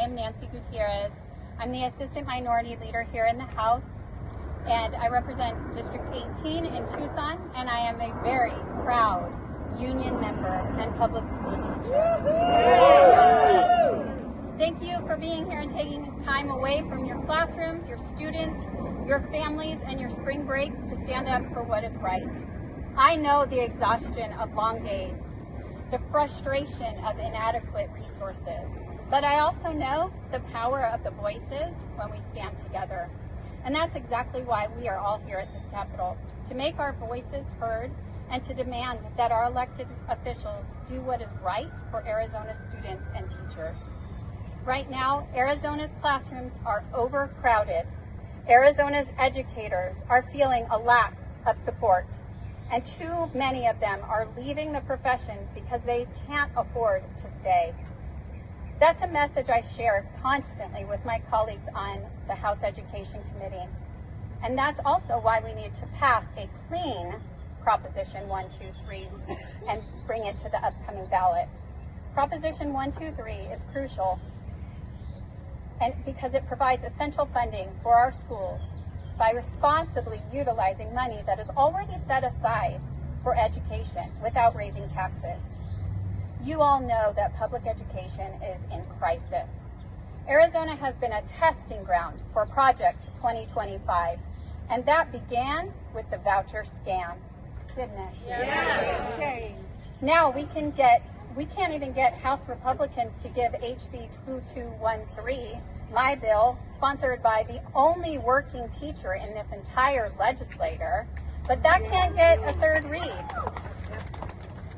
am Nancy Gutierrez. I'm the Assistant Minority Leader here in the House, and I represent District 18 in Tucson, and I am a very proud union member and public school teacher. Thank you for being here and taking time away from your classrooms, your students, your families, and your spring breaks to stand up for what is right. I know the exhaustion of long days, the frustration of inadequate resources, but I also know the power of the voices when we stand together. And that's exactly why we are all here at this Capitol, to make our voices heard and to demand that our elected officials do what is right for Arizona students and teachers. Right now, Arizona's classrooms are overcrowded. Arizona's educators are feeling a lack of support, and too many of them are leaving the profession because they can't afford to stay. That's a message I share constantly with my colleagues on the House Education Committee. And that's also why we need to pass a clean Proposition 123 and bring it to the upcoming ballot. Proposition 123 is crucial and because it provides essential funding for our schools by responsibly utilizing money that is already set aside for education without raising taxes. You all know that public education is in crisis. Arizona has been a testing ground for Project 2025, and that began with the voucher scam. Goodness. Yes. Now we can't even get House Republicans to give HB 2213, my bill, sponsored by the only working teacher in this entire legislature, but that can't get a third read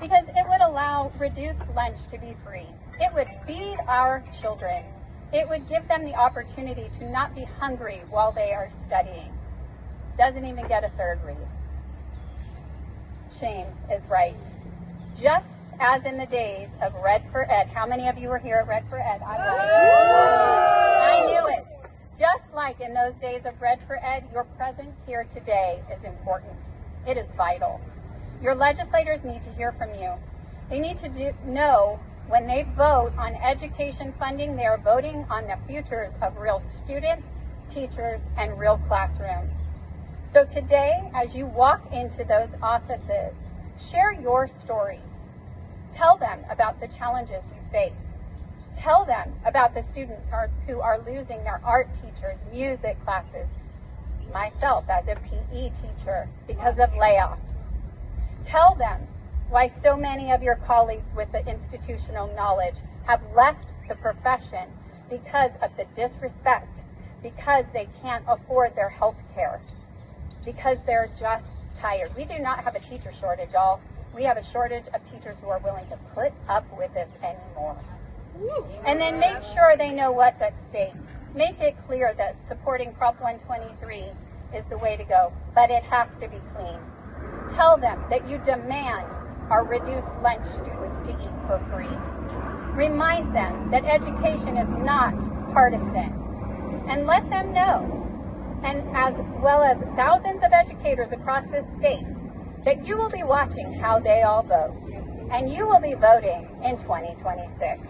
because it would allow reduced lunch to be free. It would feed our children. It would give them the opportunity to not be hungry while they are studying. Doesn't even get a third read. Shame is right. Just as in the days of Red for Ed. How many of you were here at Red for Ed? I knew it. Just like in those days of Red for Ed, your presence here today is important. It is vital. Your legislators need to hear from you. They need to know when they vote on education funding, they are voting on the futures of real students, teachers, and real classrooms. So today, as you walk into those offices, share your stories. Tell them about the challenges you face. Tell them about the students who are losing their art teachers, music classes, myself as a PE teacher because of layoffs. Tell them why so many of your colleagues with the institutional knowledge have left the profession because of the disrespect, because they can't afford their health care, because they're just tired. We do not have a teacher shortage, y'all. We have a shortage of teachers who are willing to put up with this anymore. And then make sure they know what's at stake. Make it clear that supporting Prop 123 is the way to go, but it has to be clean. Tell them that you demand our reduced lunch students to eat for free. Remind them that education is not partisan, and let them know, and as well as thousands of educators across this state, that you will be watching how they all vote, and you will be voting in 2026.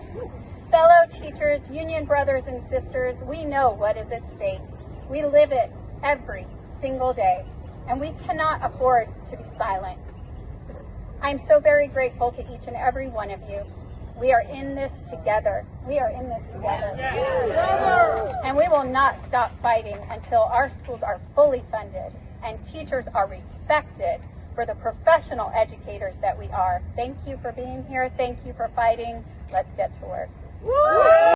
Fellow teachers, union brothers and sisters, we know what is at stake. We live it every single day, and we cannot afford to be silent. I'm so very grateful to each and every one of you. We are in this together. We are in this together. And we will not stop fighting until our schools are fully funded and teachers are respected for the professional educators that we are. Thank you for being here. Thank you for fighting. Let's get to work.